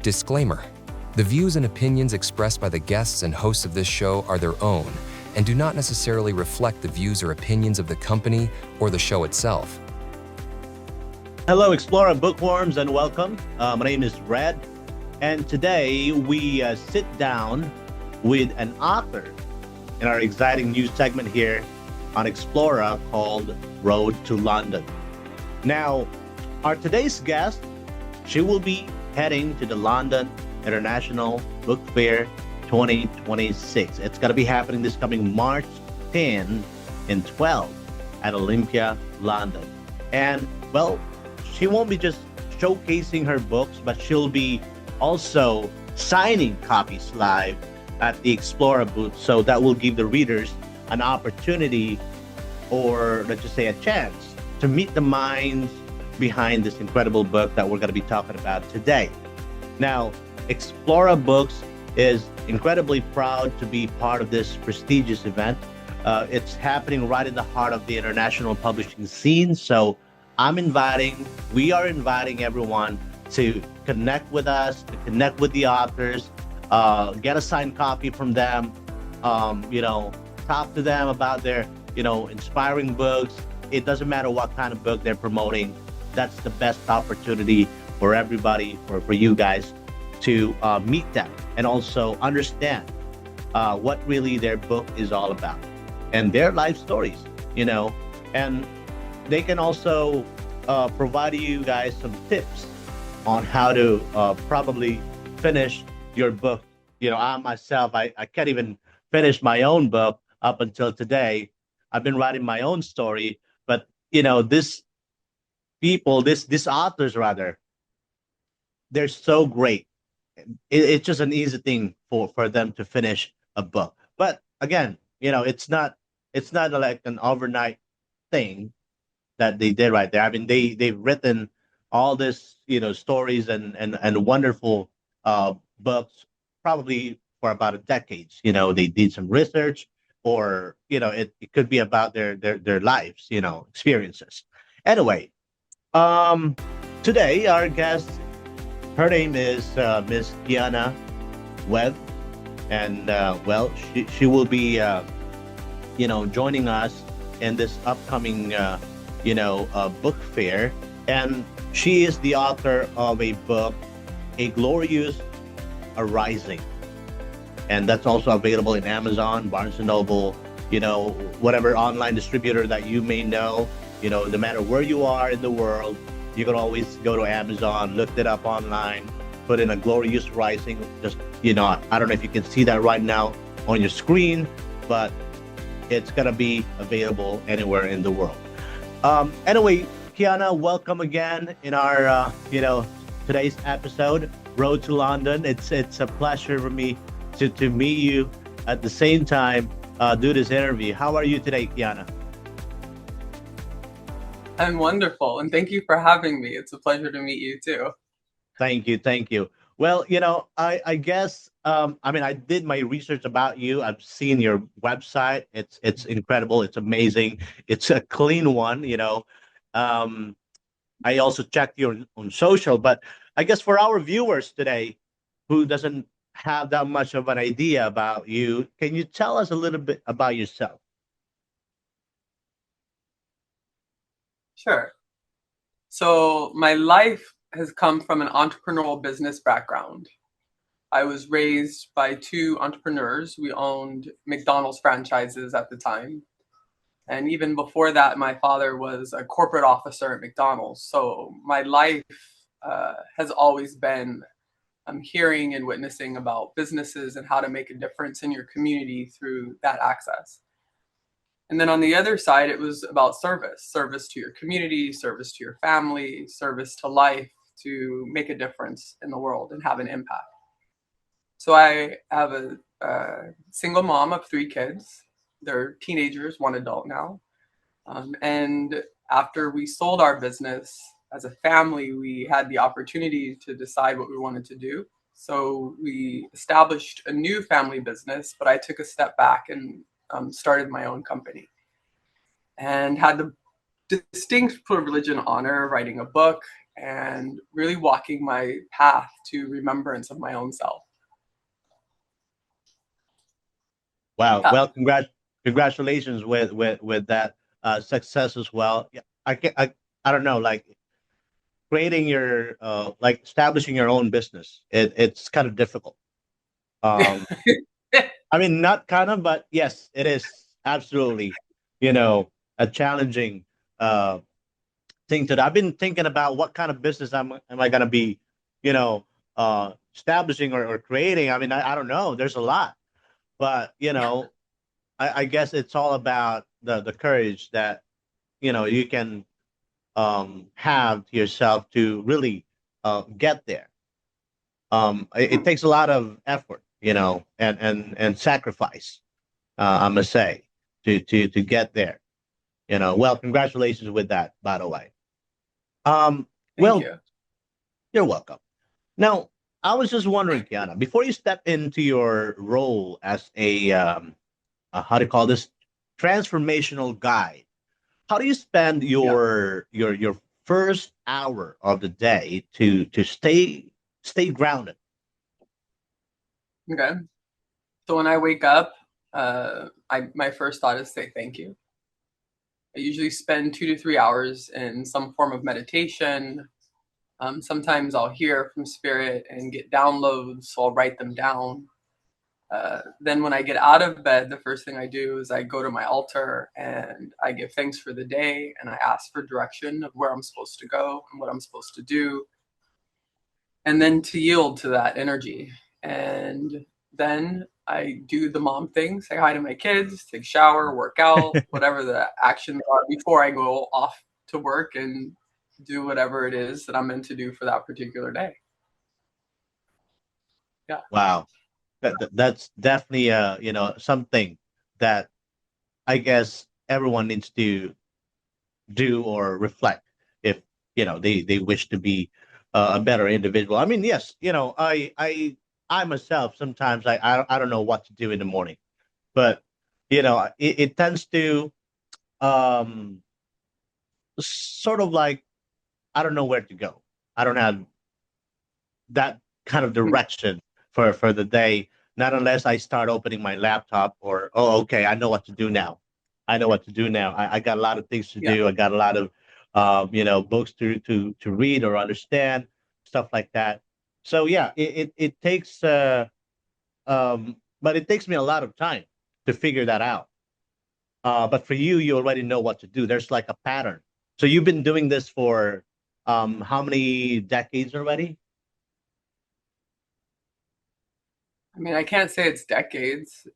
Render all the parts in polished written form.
Disclaimer: the views and opinions expressed by the guests and hosts of this show are their own and do not necessarily reflect the views or opinions of the company or the show itself. Hello, Explora bookworms, and welcome. My name is Red, and today we sit down with an author in our exciting new segment here on Explora called Road to London. Now, our today's guest, she will be heading to the London International Book Fair 2026. It's going to be happening this coming March 10 and 12 at Olympia, London. And, well, she won't be just showcasing her books, but she'll be also signing copies live at the Explora booth. So that will give the readers an opportunity, or let's just say a chance, to meet the minds behind this incredible book that we're going to be talking about today. Now, Explora Books is incredibly proud to be part of this prestigious event. It's happening right in the heart of the international publishing scene. So we are inviting everyone to connect with us, to connect with the authors, get a signed copy from them, talk to them about their, inspiring books. It doesn't matter what kind of book they're promoting. That's the best opportunity for everybody, for you guys, to meet them and also understand what really their book is all about and their life stories, and they can also provide you guys some tips on how to probably finish your book. I myself, I can't even finish my own book up until today. I've been writing my own story, but these authors rather, they're so great. It's just an easy thing for them to finish a book. But again, it's not like an overnight thing that they did right there. I mean, they've written all this, stories and wonderful books probably for about a decade. They did some research, or it could be about their lives, experiences. Anyway, today our guest, her name is Miss Kiana Webb, and she will be joining us in this upcoming book fair. And she is the author of a book, A Glorious Arising, and that's also available in Amazon, Barnes & Noble, whatever online distributor that you may know. No matter where you are in the world, you can always go to Amazon, look it up online, put in A Glorious Rising. Just, I don't know if you can see that right now on your screen, but it's going to be available anywhere in the world. Anyway, Kiana, welcome again in our, today's episode, Road to London. It's a pleasure for me to meet you at the same time, do this interview. How are you today, Kiana? I'm wonderful, and thank you for having me. It's a pleasure to meet you too. Thank you. Well, I guess, I did my research about you. I've seen your website. It's incredible. It's amazing. It's a clean one, I also checked you on social, but I guess for our viewers today who doesn't have that much of an idea about you, can you tell us a little bit about yourself? Sure. So my life has come from an entrepreneurial business background. I was raised by two entrepreneurs. We owned McDonald's franchises at the time. And even before that, my father was a corporate officer at McDonald's. So my life has always been hearing and witnessing about businesses and how to make a difference in your community through that access. And then on the other side, it was about service to your community, service to your family, service to life, to make a difference in the world and have an impact. So I have a single mom of 3 kids. They're teenagers, 1 adult now. And after we sold our business as a family, we had the opportunity to decide what we wanted to do. So we established a new family business, but I took a step back and started my own company, and had the distinct privilege and honor of writing a book and really walking my path to remembrance of my own self. Wow. Yeah. Well, congratulations with that success as well. Yeah, I don't know, like creating your like establishing your own business. It's kind of difficult. Um, I mean, not kind of, but yes, it is absolutely, a challenging uh thing to do. I've been thinking about what kind of business am I going to be, establishing or creating. I mean, I don't know. There's a lot, but I guess it's all about the courage that you can have to yourself to really get there. It takes a lot of effort, and sacrifice. I must say to get there. Well, congratulations with that, by the way. Thank Well, you. you're welcome. Now, I was just wondering, Kiana, before you step into your role as how do you call this, transformational guide, how do you spend Yeah. your first hour of the day to stay grounded? Okay. So when I wake up, my first thought is say thank you. I usually spend 2 to 3 hours in some form of meditation. Sometimes I'll hear from spirit and get downloads, so I'll write them down. Then when I get out of bed, the first thing I do is I go to my altar and I give thanks for the day and I ask for direction of where I'm supposed to go and what I'm supposed to do. And then to yield to that energy. And then I do the mom thing, say hi to my kids, take a shower, work out, whatever the actions are before I go off to work and do whatever it is that I'm meant to do for that particular day. Yeah. Wow, that's definitely something that I guess everyone needs to do or reflect if they wish to be a better individual. I mean, yes, I myself sometimes I don't know what to do in the morning, but it tends to um sort of like I don't know where to go. I don't have that kind of direction for the day. Not unless I start opening my laptop or oh, okay, I know what to do now. I know what to do now. I got a lot of things to Yeah. do. I got a lot of books to read or understand, stuff like that. So yeah, it takes but it takes me a lot of time to figure that out. But for you, you already know what to do. There's like a pattern. So you've been doing this for how many decades already? I mean, I can't say it's decades.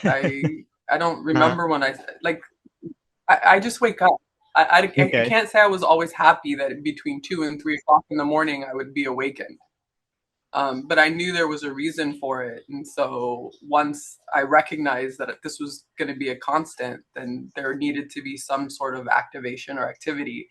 I don't Huh? remember when like I just wake up. I Okay. can't say I was always happy that between 2 and 3 o'clock in the morning I would be awakened. But I knew there was a reason for it. And so once I recognized that this was going to be a constant, then there needed to be some sort of activation or activity.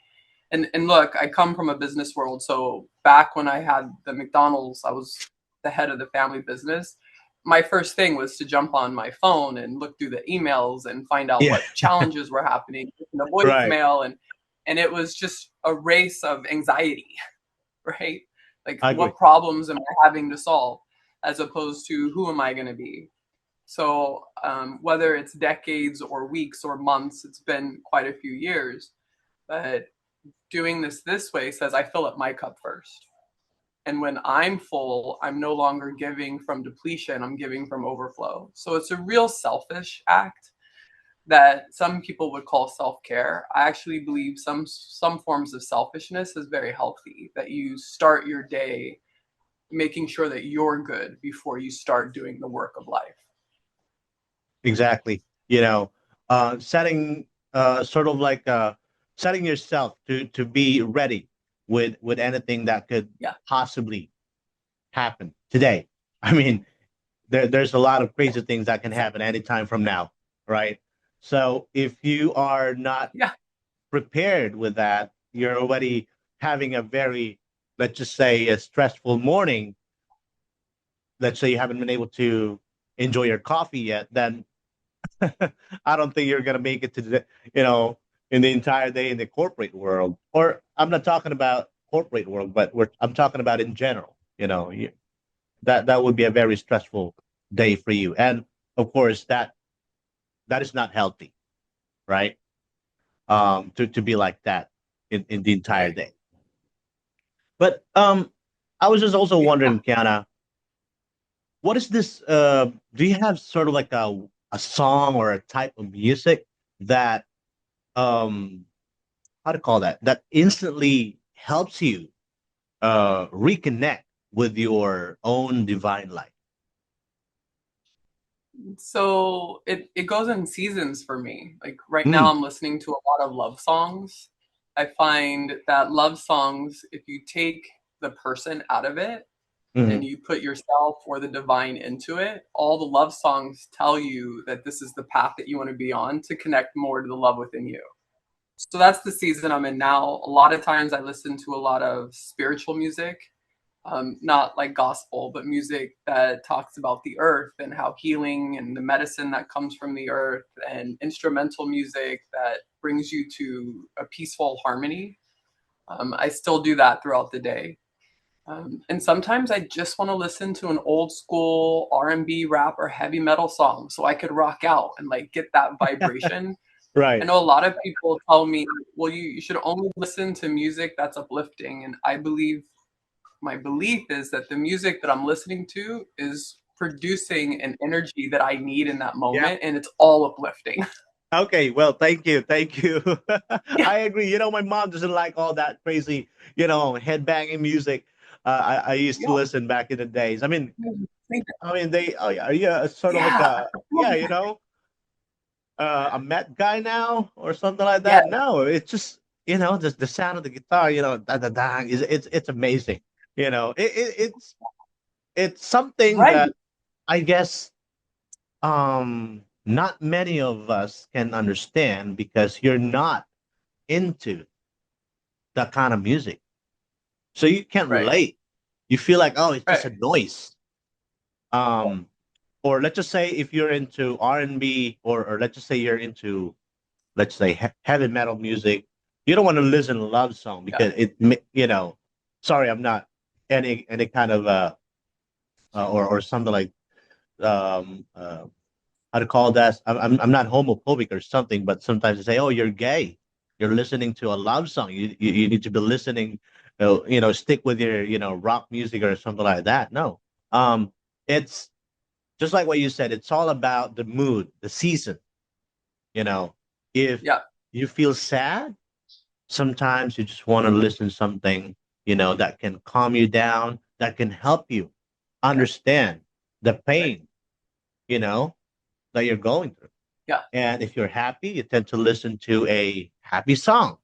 And look, I come from a business world. So back when I had the McDonald's, I was the head of the family business. My first thing was to jump on my phone and look through the emails and find out Yeah. what challenges were happening in the Right. voicemail. And it was just a race of anxiety, right? Like, I agree. what problems am I having to solve as opposed to who am I going to be? So, whether it's decades or weeks or months, it's been quite a few years. But doing this way says I fill up my cup first. And when I'm full, I'm no longer giving from depletion, I'm giving from overflow. So it's a real selfish act that some people would call self-care. I actually believe some forms of selfishness is very healthy, that you start your day making sure that you're good before you start doing the work of life. Exactly. Setting sort of like setting yourself to be ready with anything that could Yeah. possibly happen today. I mean, there's a lot of Yeah. crazy things that can happen Exactly. anytime from now, right? So if you are not Yeah. prepared with that, you're already having a very, let's just say, a stressful morning. Let's say you haven't been able to enjoy your coffee yet, then I don't think you're gonna make it to the in the entire day in the corporate world. Or I'm not talking about corporate world, but I'm talking about in general. That would be a very stressful day for you, and of course that is not healthy, right? To be like that in the entire Right. day. But I was just also Yeah. wondering, Kiana, what is this? Do you have sort of like a song or a type of music that um how to call that instantly helps you reconnect with your own divine light? So it goes in seasons for me. Like right now Mm, I'm listening to a lot of love songs. I find that love songs, if you take the person out of it and mhm. you put yourself or the divine into it, all the love songs tell you that this is the path that you want to be on to connect more to the love within you. So that's the season I'm in now. A lot of times I listen to a lot of spiritual music, not like gospel, but music that talks about the earth and how healing and the medicine that comes from the earth, and instrumental music that brings you to a peaceful harmony. I still do that throughout the day. And sometimes I just want to listen to an old school R&B, rap, or heavy metal song so I could rock out and like get that vibration. I Right. know a lot of people tell me, well, you should only listen to music that's uplifting. And my belief is that the music that I'm listening to is producing an energy that I need in that Yeah. moment, and it's all uplifting. Okay. Well, thank you. Thank you. Yeah, I agree. My mom doesn't like all that crazy, headbanging music. I used to yeah, listen back in the days. They, oh, yeah, are you sort of like yeah, yeah, a Met guy now or something like yeah, that? No, it's just, the sound of the guitar, da da da, it's amazing. It's something right, that I guess not many of us can understand because you're not into that kind of music. So you can't right, relate. You feel like, oh, it's just right, a noise. Um, or let's just say if you're into R&B, or let's just say you're into, let's say, heavy metal music, you don't want to listen to love song yeah, because sorry, I'm not any kind of or something like um uh how to call that. I'm not homophobic or something, but sometimes they say, oh, you're gay, you're listening to a love song, you need to be listening, stick with your rock music or something like that. No, it's just like what you said, it's all about the mood, the season. you know if yeah, you feel sad, sometimes you just want to listen to something that can calm you down, that can help you yeah, understand the right, pain you know that you're going through. yeah, And if you're happy, you tend to listen to a happy song,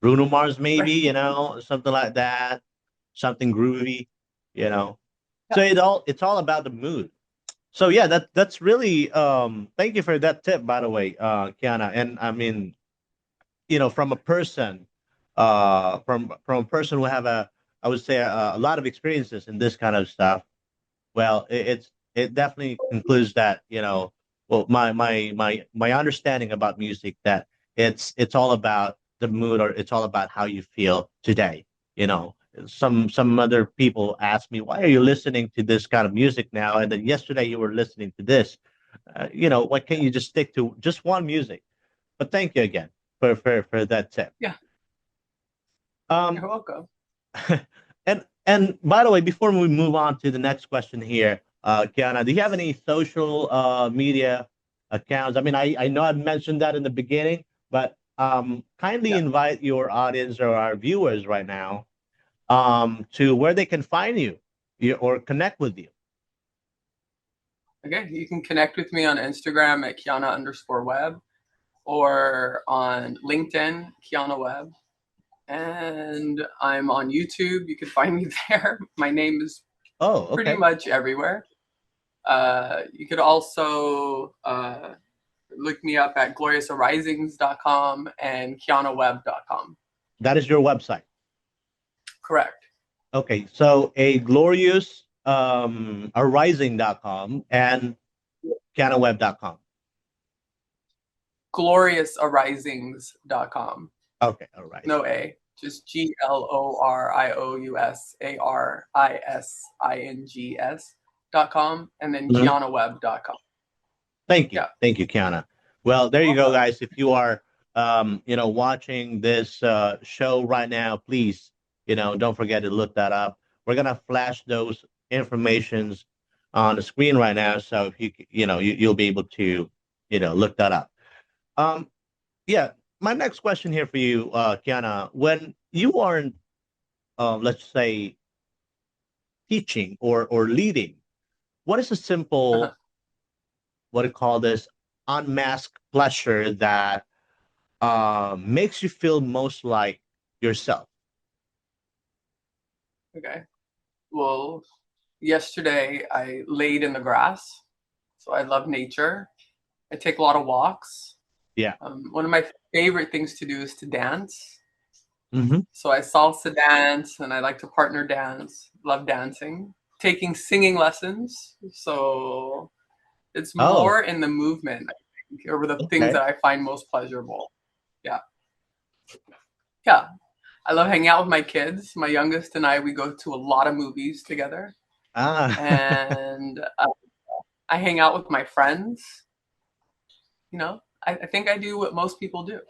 Bruno Mars maybe, right, something like that, something groovy. you know yeah, so it's all about the mood. So yeah, that's really, thank you for that tip, by the way, Kiana. And I mean, from a person, from a person who have I would say, a lot of experiences in this kind of stuff. Well, it definitely concludes that, well, my understanding about music, that it's all about the mood, or it's all about how you feel today. You know, some other people ask me, why are you listening to this kind of music now, and then yesterday you were listening to this. Why can't you just stick to just one music? But thank you again for that tip. yeah. Um, You're welcome. and by the way, before we move on to the next question here, Kiana, do you have any social media accounts? I mean, I know I mentioned that in the beginning, but kindly Yeah. invite your audience or our viewers right now to where they can find you or connect with you. Okay. You can connect with me on Instagram at Kiana_Webb, or on LinkedIn, Kiana Webb. And I'm on YouTube. You can find me there. My name is Oh, pretty okay. much everywhere. You could also look me up at gloriousarisings.com and kianawebb.com. That is your website. Correct. Okay, so a glorious arising.com and canaweb.com. Gloriousarisings.com. Okay, all right. No A. just GLORIOUSARISINGS.com, and then Mhm. KianaWebb.com. Thank you. Yeah. Thank you, Kiana. Well, there you go, guys. If you are, watching this show right now, please, don't forget to look that up. We're going to flash those informations on the screen right now. So if you'll be able to, look that up. Um, yeah. My next question here for you, Kiana, when you aren't, let's say, teaching or leading, what is a Uh-huh. simple, what do you call this, unmasked pleasure that makes you feel most like yourself? Okay. Well, yesterday I laid in the grass. So I love nature. I take a lot of walks. Yeah. One of my favorite things to do is to dance. Hmm. So I salsa dance and I like to partner dance. Love dancing. Taking singing lessons. So it's Oh, more in the movement, I think, or the things okay. that I find most pleasurable. Yeah. Yeah. I love hanging out with my kids. My youngest and I, we go to a lot of movies together. Ah, And I hang out with my friends. I think I do what most people do.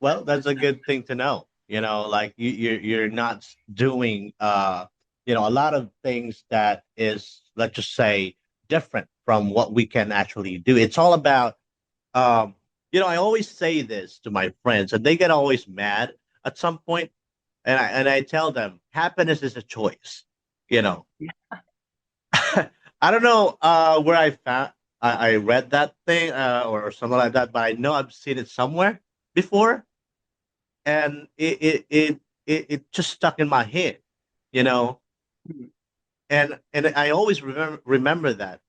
well, that's a good thing to know. Like you're not doing a lot of things that is, let's just say, different from what we can actually do. It's all about I always say this to my friends, and they get always mad at some point, and I tell them happiness is a choice. You know, I don't know where I read that thing or something like that, but I know I've seen it somewhere before, and it just stuck in my head, you know, and I always remember that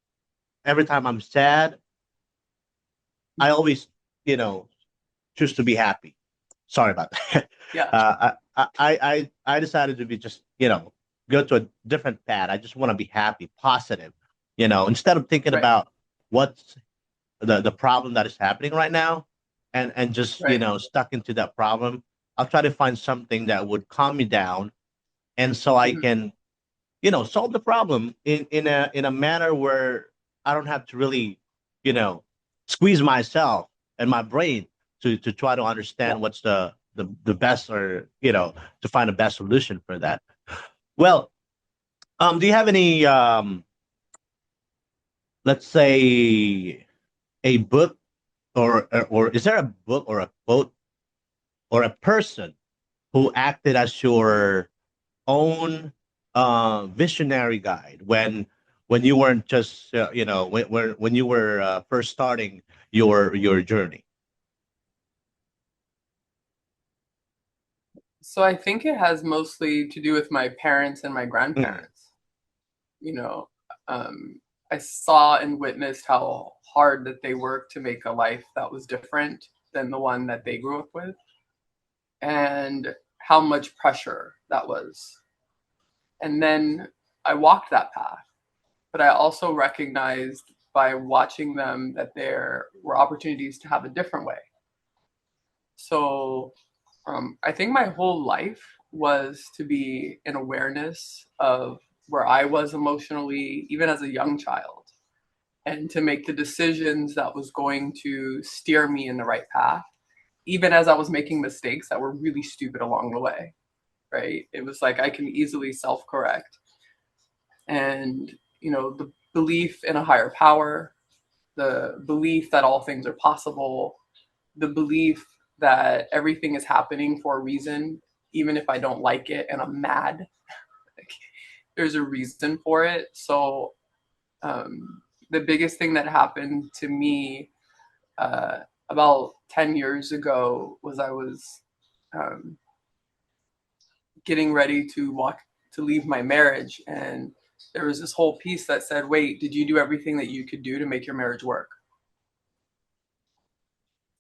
every time I'm sad, I always you know choose to be happy. Sorry about that. Yeah. I decided to be just go to a different path. I just want to be happy, positive, instead of thinking Right. about what's the problem that is happening right now, and just Right. stuck into that problem. I'll try to find something that would calm me down, and so I Mhm. can solve the problem in a manner where I don't have to really you know squeeze myself and my brain to try to Yeah. understand what's the best, or to find the best solution for that. Well, do you have any let's say a book, or is there a book or a quote or a person who acted as your own visionary guide when you weren't just when you were first starting your journey? So I think it has mostly to do with my parents and my Mm, grandparents. You know, um, I saw and witnessed how hard that they worked to make a life that was different than the one that they grew up with, and how much pressure that was. And then I walked that path, but I also recognized by watching them that there were opportunities to have a different way. So I think my whole life was to be an awareness of where I was emotionally, even as a young child, and to make the decisions that was going to steer me in the right path, even as I was making mistakes that were really stupid along the way, right? It was like I can easily self correct. And, the belief in a higher power, the belief that all things are possible, the belief that everything is happening for a reason, even if I don't like it and I'm mad, like, there's a reason for it. So the biggest thing that happened to me uh, about 10 years ago was I was um, getting ready to leave my marriage, and there was this whole piece that said, wait, did you do everything that you could do to make your marriage work?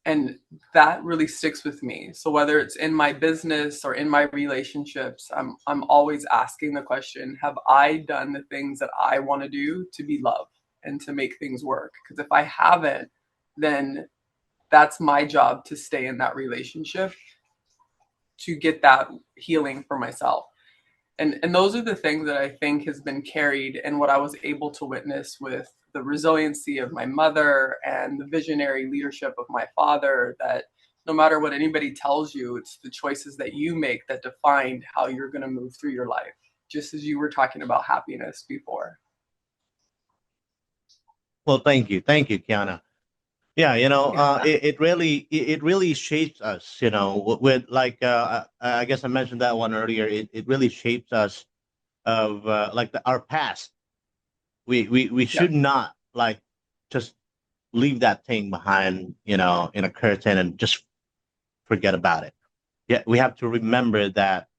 And that really sticks with me. So whether it's in my business or in my relationships, I'm always asking the question, have I done the things that I want to do to be loved and to make things work? Because if I haven't, then that's my job to stay in that relationship. to get that healing for myself. And those are the things that I think has been carried and what I was able to witness with the resiliency of my mother and the visionary leadership of my father, that no matter what anybody tells you, it's the choices that you make that define how you're going to move through your life, just as you were talking about happiness before. Well, thank you, Kiana. Yeah, it really shapes us. With like I guess I mentioned that one earlier. It really shapes us of like our past. We Yeah. should not like just leave that thing behind, in a curtain and just forget about it. Yeah, we have to remember that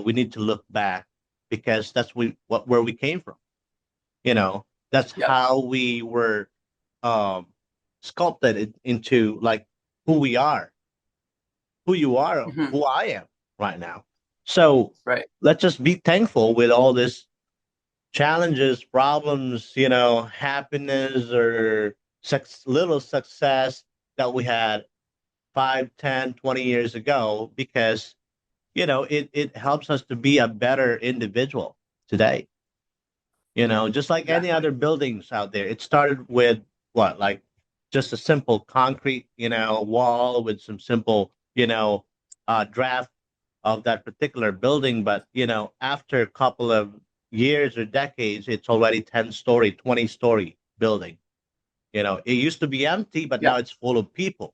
we need to look back because that's where we came from. That's Yeah. how we were um, sculpted into like who we are, who you are, who I am right now. So Right. let's just be thankful with all this challenges, problems, happiness or little success that we had 5, 10, 20 years ago, because, it helps us to be a better individual today. Just like any Exactly. other buildings out there, it started with what, like just a simple concrete, wall with some simple, draft of that particular building. But, after a couple of years or decades, it's already 10-story, 20-story building. It used to be empty, but Yeah. now it's full of people,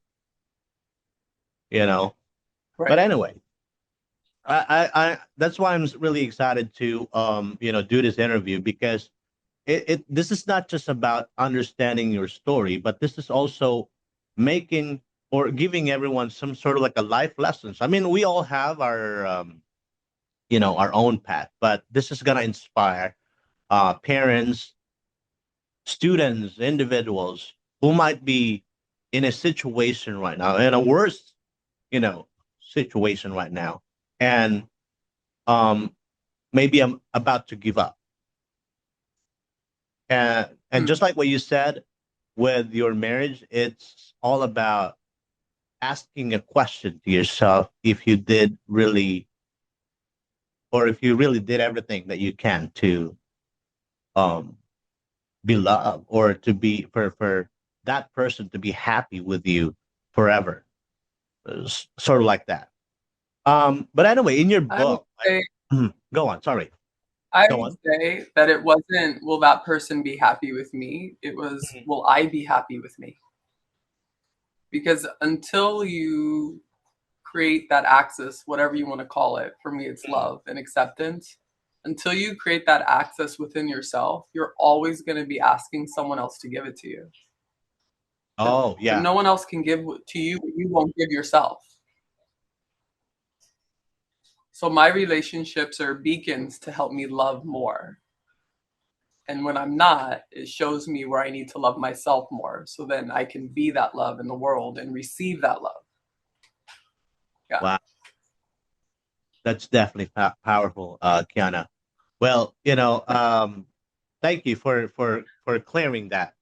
you know. But Right. anyway, I that's why I'm really excited to do this interview, because this is not just about understanding your story, but this is also making or giving everyone some sort of like a life lessons. I mean, we all have our our own path, but this is gonna inspire parents, students, individuals who might be in a situation right now, in a worse, situation right now, and um, maybe I'm about to give up. And just like what you said with your marriage, it's all about asking a question to yourself if you did really, or if you really did everything that you can to um, be loved, or to be for that person to be happy with you forever. Sort of like that. But anyway, in your I would book, say go on. Sorry, I go would on. say that it wasn't, will that person be happy with me? It was, Mhm. will I be happy with me? Because until you create that axis, whatever you want to call it, for me, it's love and acceptance. Until you create that access within yourself, you're always going to be asking someone else to give it to you. Oh But yeah. no one else can give to you what you won't give yourself. So my relationships are beacons to help me love more. And when I'm not, it shows me where I need to love myself more. So then I can be that love in the world and receive that love. Yeah. Wow, that's definitely powerful, Kiana. Well, thank you for clearing that,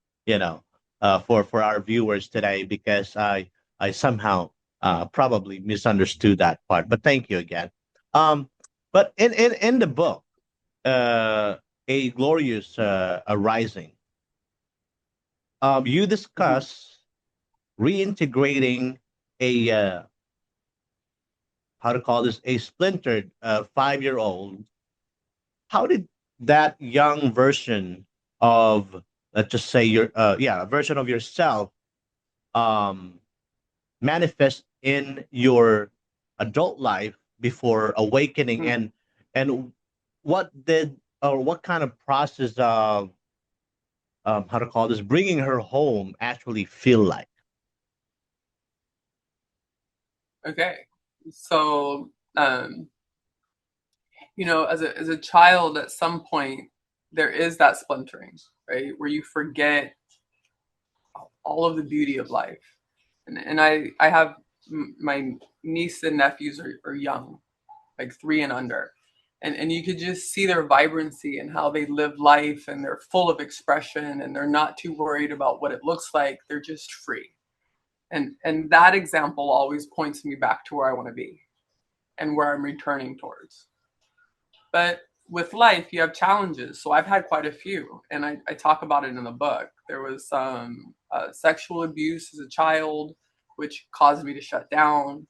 for our viewers today, because I somehow probably misunderstood that part. But thank you again. Um, but in the book, uh, a glorious arising, you Mhm. discuss reintegrating a how to call this, a splintered 5-year-old. How did that young version of, let's just say, your a version of yourself um manifest in your adult life before awakening, Mhm. and what did, or what kind of process of how to call this, bringing her home actually feel like? Okay. So, as a child, at some point, there is that splintering, right? Where you forget all of the beauty of life. And I have my niece and nephews are young, like 3 and under. And you could just see their vibrancy and how they live life, and they're full of expression, and they're not too worried about what it looks like. They're just free. And that example always points me back to where I want to be. and where I'm returning towards. But with life, you have challenges. So I've had quite a few, and I talk about it in the book. There was some sexual abuse as a child, which caused me to shut down.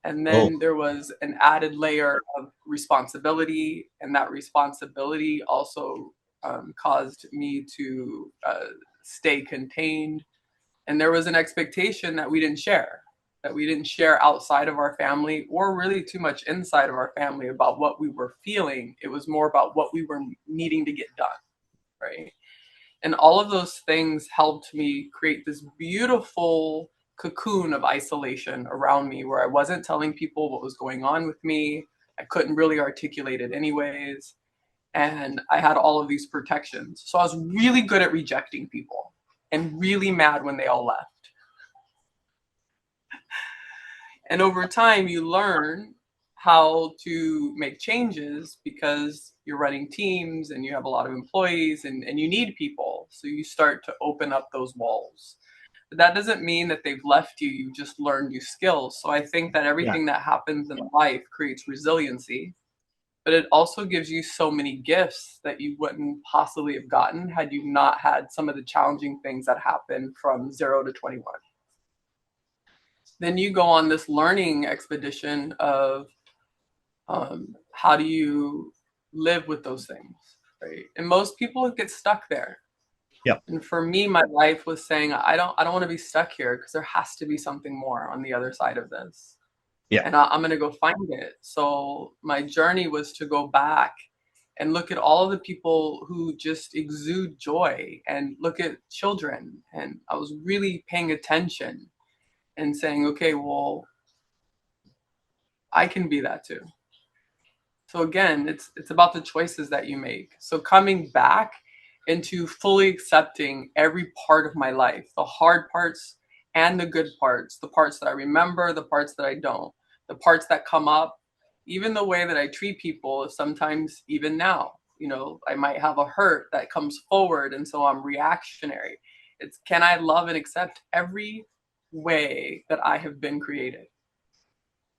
And Oh, then there was an added layer of responsibility, and that responsibility also caused me to stay contained. And there was an expectation that we didn't share, outside of our family, or really too much inside of our family, about what we were feeling. It was more about what we were needing to get done, right? And all of those things helped me create this beautiful cocoon of isolation around me, where I wasn't telling people what was going on with me. I couldn't really articulate it anyways. And I had all of these protections. So I was really good at rejecting people and really mad when they all left. And over time, you learn how to make changes, because you're running teams and you have a lot of employees, and you need people. So you start to open up those walls. But that doesn't mean that they've left you. You just learn new skills. So I think that yeah, everything that happens in life creates resiliency, but it also gives you so many gifts that you wouldn't possibly have gotten had you not had some of the challenging things that happen from 0 to 21. Then you go on this learning expedition of how do you live with those things, right? And most people get stuck there. yeah, And for me, my life was saying, I don't want to be stuck here, because there has to be something more on the other side of this. yeah, And I'm going to go find it. So my journey was to go back and look at all of the people who just exude joy, and look at children. And I was really paying attention and saying, okay, well, I can be that too. So again, it's about the choices that you make. So coming back into fully accepting every part of my life, the hard parts and the good parts, the parts that I remember, the parts that I don't, the parts that come up, even the way that I treat people. Sometimes even now, I might have a hurt that comes forward, and so I'm reactionary. It's, can I love and accept every way that I have been created?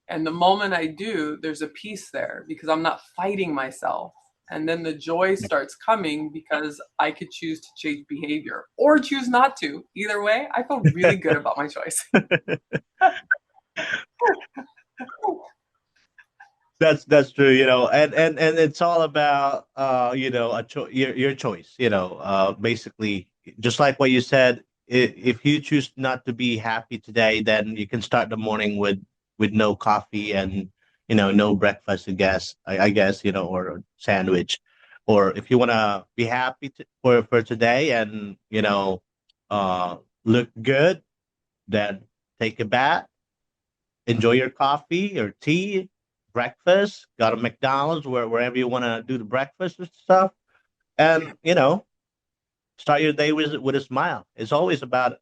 And the moment I do, there's a peace there, because I'm not fighting myself. And then the joy starts coming, because I could choose to change behavior or choose not to. Either way, I feel really good about my choice. that's true. And it's all about your choice. Basically, just like what you said. If you choose not to be happy today, then you can start the morning with no coffee and no breakfast. I guess or a sandwich. Or if you want to be happy for today and look good, then take a bath, enjoy your coffee or tea, breakfast, go to McDonald's, wherever you want to do the breakfast and stuff, and start your day with a smile. It's always about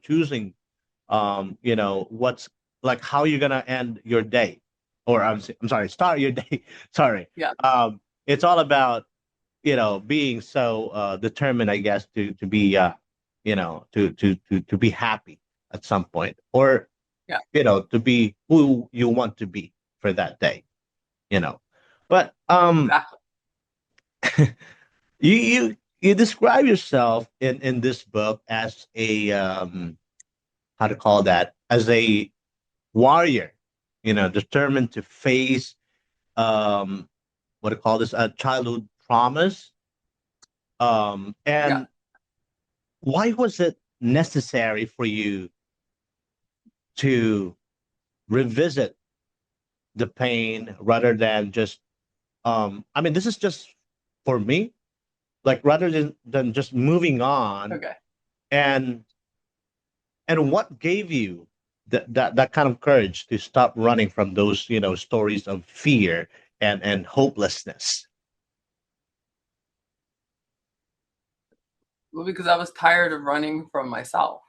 choosing, what's like how you're gonna end your day, or I'm sorry, start your day. Sorry. Yeah. It's all about being so determined, I guess, to be to be happy at some point, or Yeah. to be who you want to be for that day. you know but Exactly. you describe yourself in this book as a how to call that, as a warrior, determined to face what to call this, a childhood promise. Yeah. And why was it necessary for you to revisit the pain rather than just I mean, this is just for me, like rather than just moving on. Okay. And what gave you that kind of courage to stop running from those stories of fear and hopelessness? Well, because I was tired of running from myself.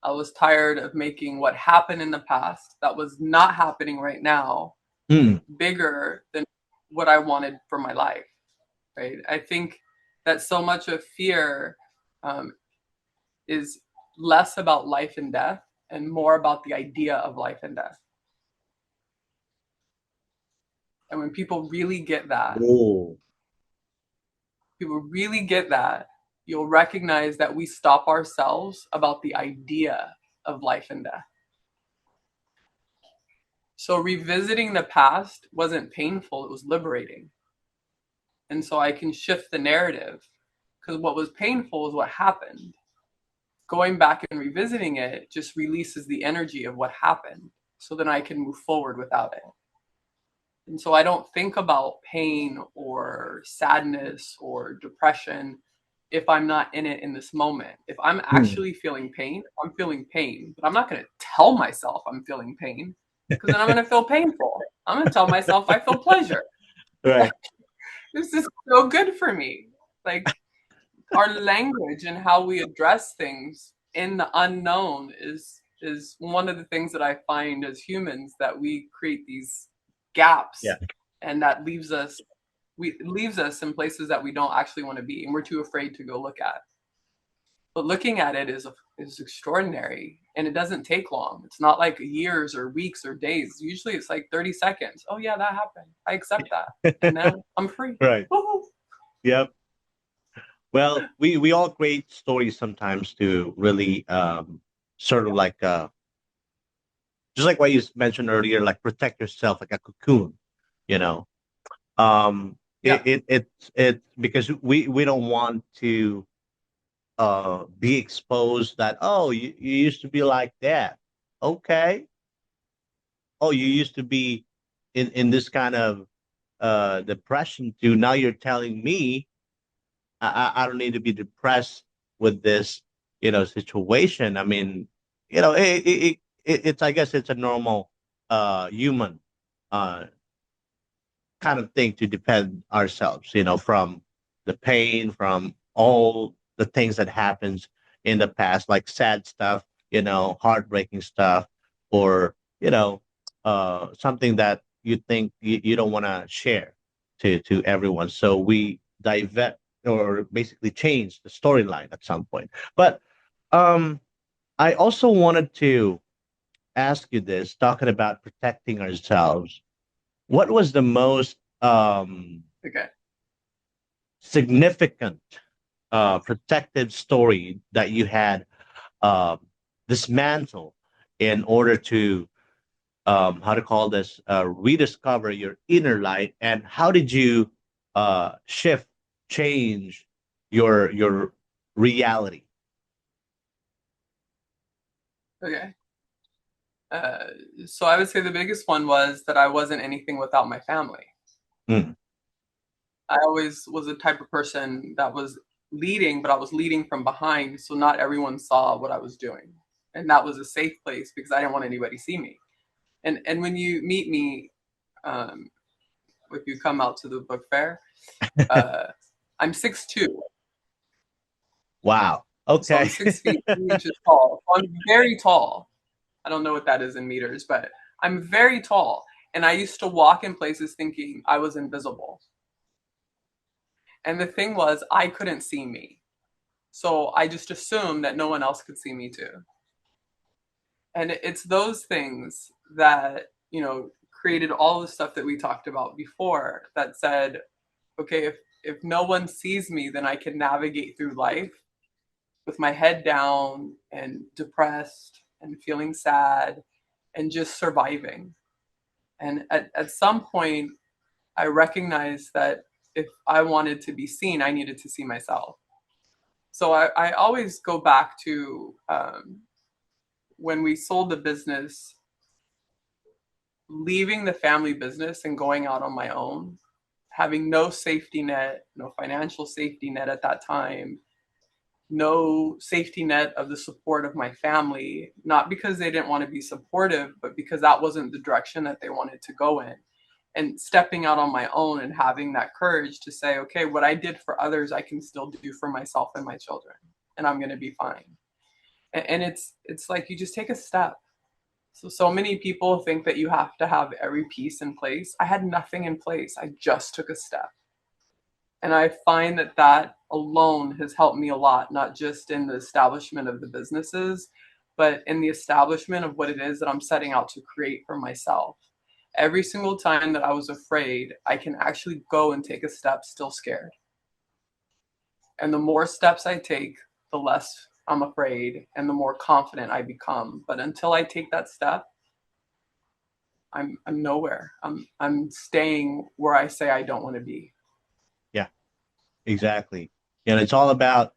I was tired of making what happened in the past, that was not happening right now, Hmm. bigger than what I wanted for my life. Right. I think that so much of fear um, is less about life and death and more about the idea of life and death. And when people really get that, Oh, you'll recognize that we stop ourselves about the idea of life and death. So revisiting the past wasn't painful, it was liberating. And so I can shift the narrative, because what was painful is what happened. Going back and revisiting it just releases the energy of what happened, so then I can move forward without it. And so I don't think about pain or sadness or depression if I'm not in it in this moment. If I'm actually feeling pain, I'm feeling pain, but I'm not going to tell myself I'm feeling pain, because then I'm going to feel painful. I'm going to tell myself I feel pleasure. right. This is so good for me. Like, our language and how we address things in the unknown is one of the things that I find as humans, that we create these gaps, Yeah. and that leaves us in places that we don't actually want to be, and we're too afraid to go look at. But looking at it is extraordinary, and it doesn't take long. It's not like years or weeks or days. Usually it's like 30 seconds. Oh yeah, that happened. I accept that. And now I'm free. Right. Woo-hoo. Yep. Well, we all create stories sometimes to really sort of like just like what you mentioned earlier, like protect yourself like a cocoon, you know. Yeah. It because we don't want to be exposed that, oh, you used to be like that. Okay. Oh, you used to be in this kind of depression too. Now you're telling me I don't need to be depressed with this, situation. I mean, it's, I guess it's a normal human uh kind of thing to defend ourselves, from the pain, from all the things that happens in the past, like sad stuff, heartbreaking stuff, or something that you think you don't want to share to everyone. So we divert or basically change the storyline at some point. But um, I also wanted to ask you this, talking about protecting ourselves. What was the most Okay. significant protective story that you had uh, dismantled in order to how to call this rediscover your inner light, and how did you shift, change your reality? Okay. So I would say the biggest one was that I wasn't anything without my family. Mm. I always was a type of person that was leading, but I was leading from behind, so not everyone saw what I was doing. And that was a safe place, because I didn't want anybody to see me. And when you meet me, if you come out to the book fair, I'm 6'2". Wow. So I'm Okay. 6 feet 3 inches tall. So I'm very tall. I don't know what that is in meters, but I'm very tall. And I used to walk in places thinking I was invisible. And the thing was, I couldn't see me. So I just assumed that no one else could see me too. And it's those things that, created all the stuff that we talked about before, that said, okay, if no one sees me, then I can navigate through life with my head down and depressed and feeling sad and just surviving. And at some point, I recognized that if I wanted to be seen, I needed to see myself. So I always go back to when we sold the business, leaving the family business and going out on my own, having no safety net, no financial safety net at that time, no safety net of the support of my family, not because they didn't want to be supportive, but because that wasn't the direction that they wanted to go in. And stepping out on my own and having that courage to say, okay, what I did for others, I can still do for myself and my children, and I'm going to be fine. And it's like you just take a step. So many people think that you have to have every piece in place. I had nothing in place. I just took a step. And I find that that alone has helped me a lot, not just in the establishment of the businesses, but in the establishment of what it is that I'm setting out to create for myself. Every single time that I was afraid, I can actually go and take a step still scared. And the more steps I take, the less I'm afraid and the more confident I become. But until I take that step, I'm nowhere. I'm staying where I say I don't want to be. Yeah, exactly. It's all about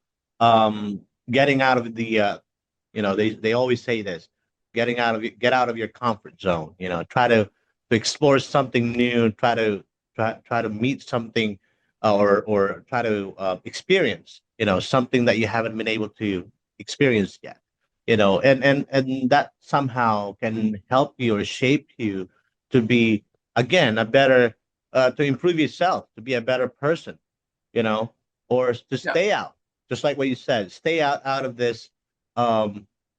getting out of the they always say this, get out of your comfort zone. Try to explore something new, try to meet something, or try to experience something that you haven't been able to experience yet. And that somehow can help you or shape you to be, again, a better, to improve yourself, to be a better person, or to Yeah. stay out, just like what you said, stay out of this,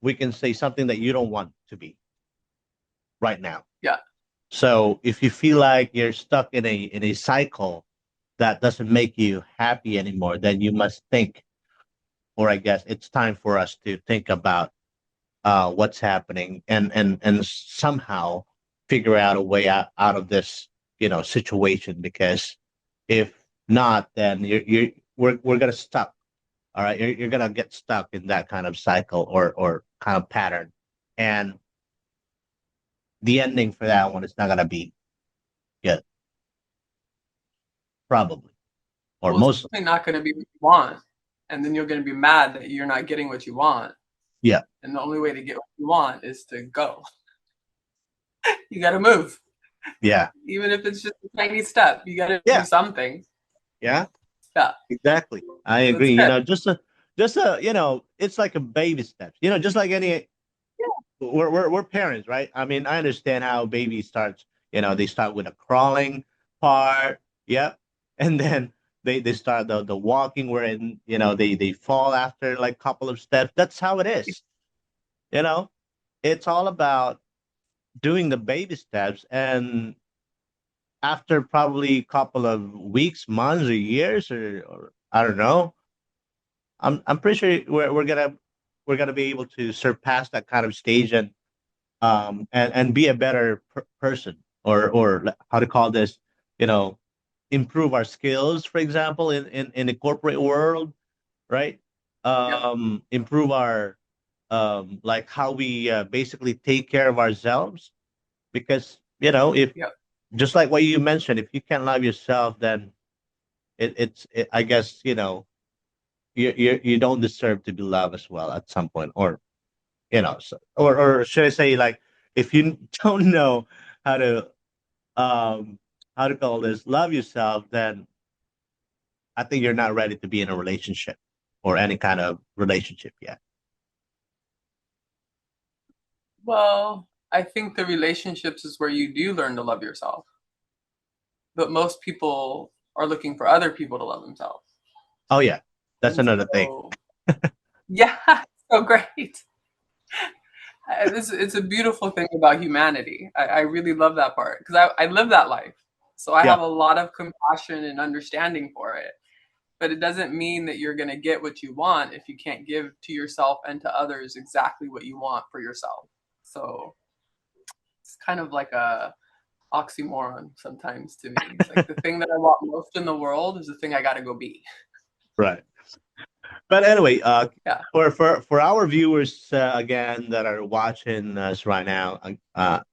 we can say, something that you don't want to be right now. Yeah. So if you feel like you're stuck in a cycle that doesn't make you happy anymore, then you must think, or I guess it's time for us to think about what's happening, and somehow figure out a way out of this situation. Because if not, then we're gonna stuck. All right, you're gonna get stuck in that kind of cycle, or kind of pattern, and the ending for that one is not gonna be good, probably, or Well, it's most. definitely not going to be what you want. And then you're going to be mad that you're not getting what you want. Yeah. And the only way to get what you want is to go. You got to move. Yeah. Even if it's just a tiny step, you got to do something. Yeah. Yeah. Exactly. I agree. Just a it's like a baby steps. Just like any. We're parents, right? I mean, I understand how baby starts. They start with a crawling part, yep, and then they start the walking, wherein they fall after like couple of steps. That's how it is. It's all about doing the baby steps, and after probably a couple of weeks, months, or years, or I don't know, I'm pretty sure we're gonna be able to surpass that kind of stage, and be a better person, or how to call this, improve our skills, for example, in the corporate world, right? Improve our, like how we basically take care of ourselves. Because if, just like what you mentioned, if you can't love yourself, then I guess, you don't deserve to be loved as well at some point. Or so, or should I say, like, if you don't know how to, how to call this, love yourself, then I think you're not ready to be in a relationship, or any kind of relationship yet. Well, I think the relationships is where you do learn to love yourself. But most people are looking for other people to love themselves. Oh yeah, that's another thing. Yeah, so great. It's a beautiful thing about humanity. I really love that part, because I live that life. So I have a lot of compassion and understanding for it. But it doesn't mean that you're going to get what you want if you can't give to yourself and to others exactly what you want for yourself. So it's kind of like a oxymoron sometimes to me. It's like the thing that I want most in the world is the thing I got to go be. Right. But anyway, Yeah. for our viewers, again, that are watching us right now,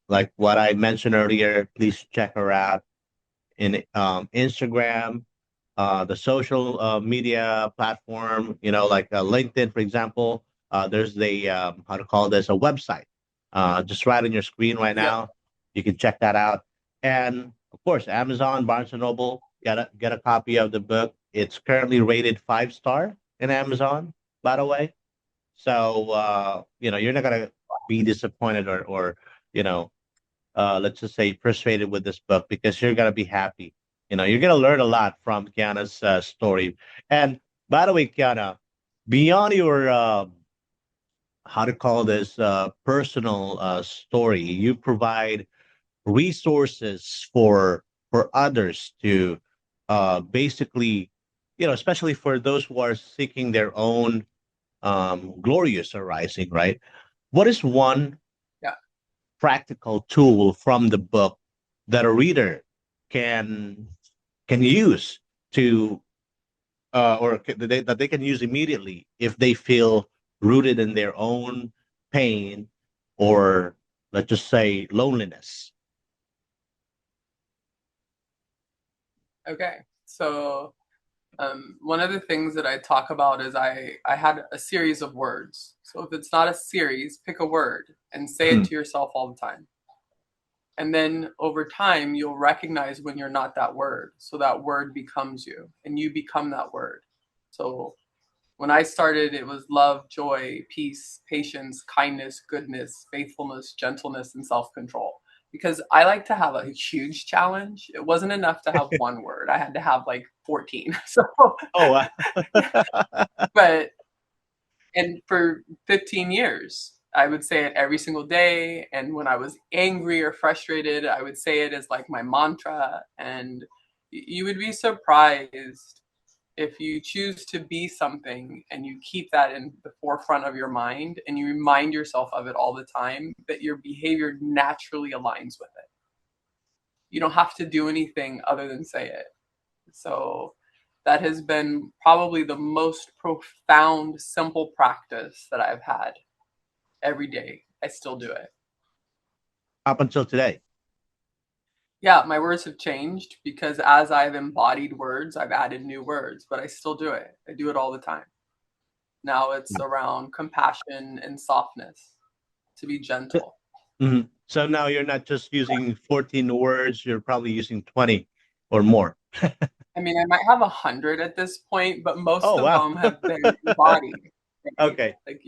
like what I mentioned earlier, please check her out in Instagram, the social media platform, like LinkedIn, for example. There's the, how to call this, a website, just right on your screen right now. You can check that out. And of course, Amazon, Barnes and Noble, get a copy of the book. It's currently rated 5-star in Amazon, by the way. So you're not gonna be disappointed, or let's just say frustrated with this book, because you're gonna be happy. You're gonna learn a lot from Kiana's story. And by the way, Kiana, beyond your how to call this, personal story, you provide resources for others to basically, especially for those who are seeking their own glorious arising, right? What is one practical tool from the book that a reader can use to that they can use immediately if they feel rooted in their own pain, or let's just say loneliness? Okay, so one of the things that I talk about is I had a series of words. So if it's not a series, pick a word and say it Hmm. to yourself all the time. And then over time, you'll recognize when you're not that word. So that word becomes you and you become that word. So when I started, it was love, joy, peace, patience, kindness, goodness, faithfulness, gentleness, and self-control. Because I like to have a huge challenge. It wasn't enough to have one word. I had to have like 14. So, Oh, wow. but, and for 15 years, I would say it every single day. And when I was angry or frustrated, I would say it as like my mantra. And you would be surprised if you choose to be something and you keep that in the forefront of your mind and you remind yourself of it all the time, that your behavior naturally aligns with it. You don't have to do anything other than say it. So that has been probably the most profound, simple practice that I've had every day. I still do it. Up until today. Yeah, my words have changed because as I've embodied words, I've added new words, but I still do it. I do it all the time. Now it's around compassion and softness, to be gentle. Mhm. So now you're not just using 14 words, you're probably using 20 or more. I mean, I might have 100 at this point, but most Oh, of wow. them have been embodied. Right? Okay. Like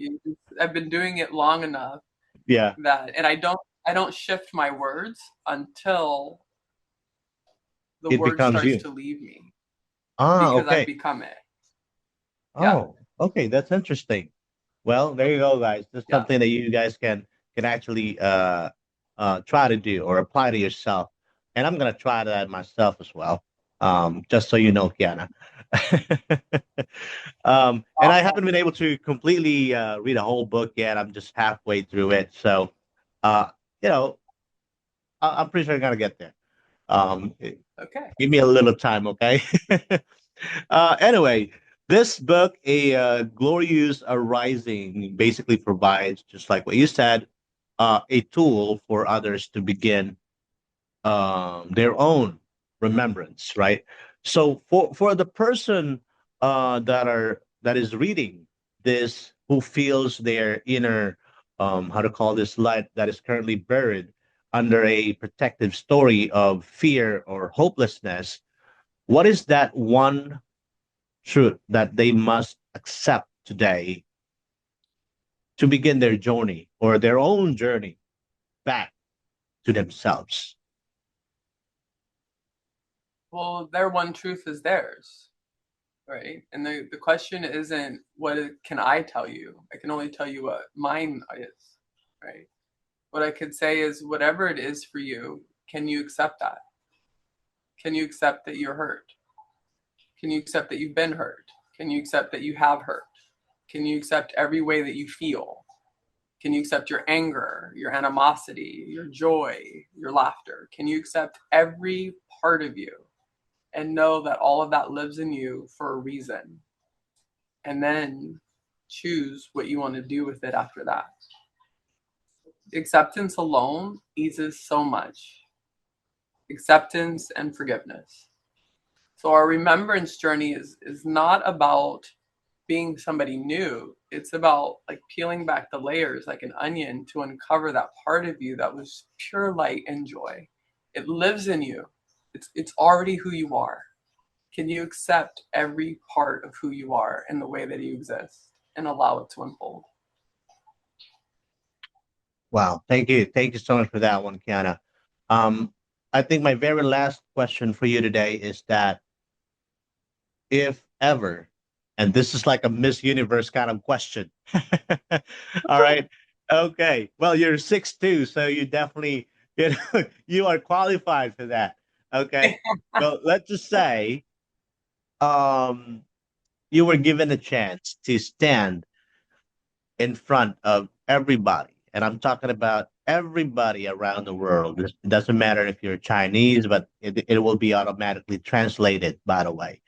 I've been doing it long enough Yeah. that, and I don't shift my words until the It word becomes starts you. to leave me Ah, because I've okay. become it. Yeah, Oh, okay. That's interesting. Well, there you go, guys. That's yeah. something that you guys can actually try to do or apply to yourself. And I'm gonna try that myself as well. Just so you know, Kiana. And I Awesome. haven't been able to completely read a whole book yet. I'm just halfway through it. So uh, you know, I'm pretty sure I'm gonna get there. Um, Okay. Give me a little time, okay? Anyway, this book, a glorious arising, basically provides, just like what you said, a tool for others to begin their own remembrance, right? So for the person that is reading this, who feels their inner how to call this, light that is currently buried under a protective story of fear or hopelessness, what is that one truth that they must accept today to begin their journey or their own journey back to themselves? Well, their one truth is theirs, right? And the question isn't can I tell you? I can only tell you what mine is, right? What I could say is whatever it is for you, can you accept that? Can you accept that you're hurt? Can you accept that you've been hurt? Can you accept that you have hurt? Can you accept every way that you feel? Can you accept your anger, your animosity, your joy, your laughter? Can you accept every part of you and know that all of that lives in you for a reason? And then choose what you want to do with it after that. Acceptance alone eases so much. Acceptance and forgiveness. So our remembrance journey is not about being somebody new. It's about like peeling back the layers like an onion to uncover that part of you that was pure light and joy. It lives in you. It's already who you are. Can you accept every part of who you are and the way that you exist and allow it to unfold? Wow, thank you so much for that one, Kiana. Um, I think my very last question for you today is that, if ever, and this is like a Miss Universe kind of question. All right. Okay. Well, you're 6'2", so you definitely, you are qualified for that. Okay. Well, let's just say um you were given a chance to stand in front of everybody, and I'm talking about everybody around the world. It doesn't matter if you're Chinese, but it will be automatically translated, by the way.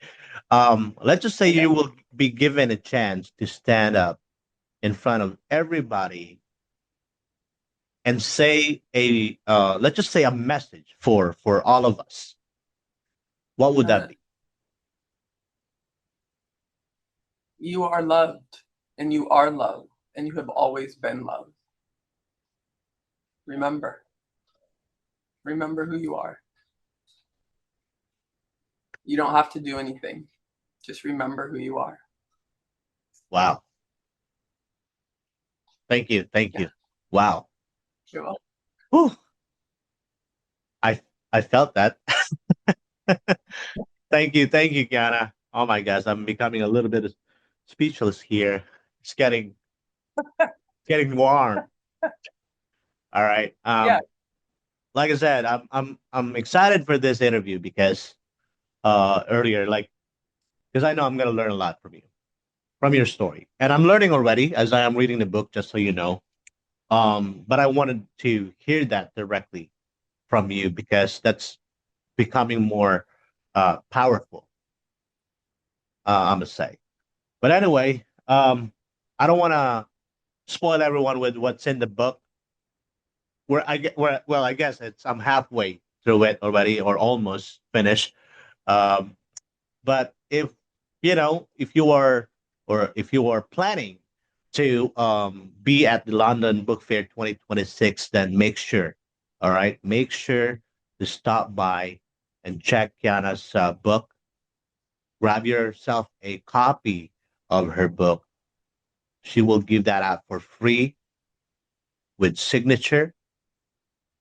Let's just say you will be given a chance to stand up in front of everybody and say let's just say a message for all of us. What would that be? You are loved, and you are loved, and you have always been loved. Remember who you are. You don't have to do anything. Just remember who you are. Wow. Thank you. Wow. You're welcome. Whew. I felt that. Thank you, Kiana. Oh my gosh, I'm becoming a little bit speechless here. It's getting warm. All right. Yeah. Like I said, I'm excited for this interview because earlier, because I know I'm gonna learn a lot from you, from your story, and I'm learning already as I am reading the book. Just so you know, but I wanted to hear that directly from you because that's becoming more powerful. I'm gonna say, but anyway, I don't want to spoil everyone with what's in the book. I guess I'm halfway through it already, or almost finished. But if you are, or if you are planning to be at the London Book Fair 2026, then make sure, all right, make sure to stop by and check Kiana's book. Grab yourself a copy of her book. She will give that out for free, with signature,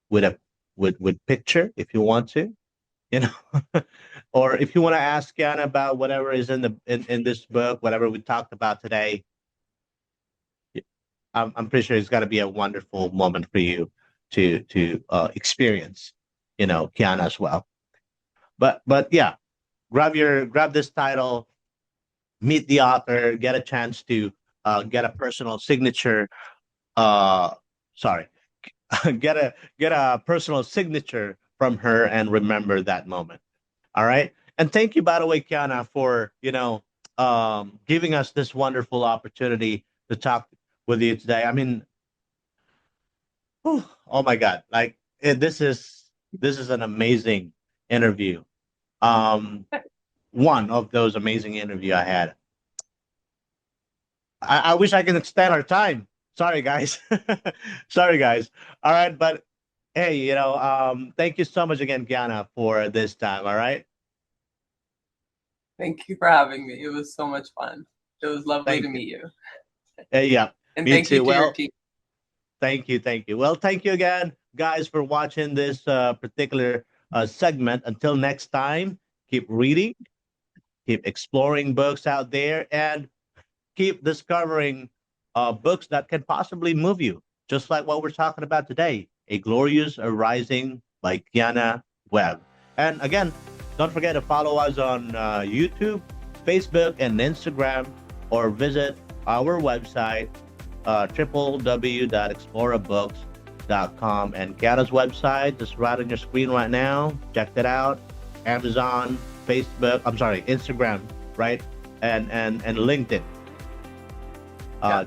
with picture, if you want to, or if you want to ask Kiana about whatever is in this book, whatever we talked about today. I'm pretty sure it's got to be a wonderful moment for you to experience, Kiana as well. But yeah, grab this title, meet the author, get a chance to get a personal signature. Sorry, get a personal signature from her and remember that moment. All right. And thank you, by the way, Kiana, for giving us this wonderful opportunity to talk with you today. I mean, oh my God, this is an amazing interview. One of those amazing interview I had. I wish I can extend our time. Sorry, guys. Sorry, guys. All right, but hey, thank you so much again, Kiana, for this time. All right. Thank you for having me. It was so much fun. It was lovely to meet you. Yeah. And thank you to your team. Thank you. Well, thank you again, guys, for watching this particular segment. Until next time, keep reading, keep exploring books out there, and keep discovering books that can possibly move you, just like what we're talking about today, A Glorious Arising by Kiana Webb. And again, don't forget to follow us on YouTube, Facebook, and Instagram, or visit our website, www.explorabooks.com, and Kiana's website, just right on your screen right now. Check that out. Amazon, Facebook, Instagram, right? And LinkedIn.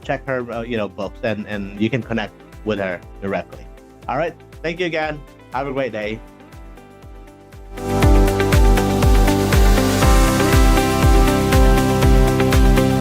Check her, books, and you can connect with her directly. All right. Thank you again. Have a great day.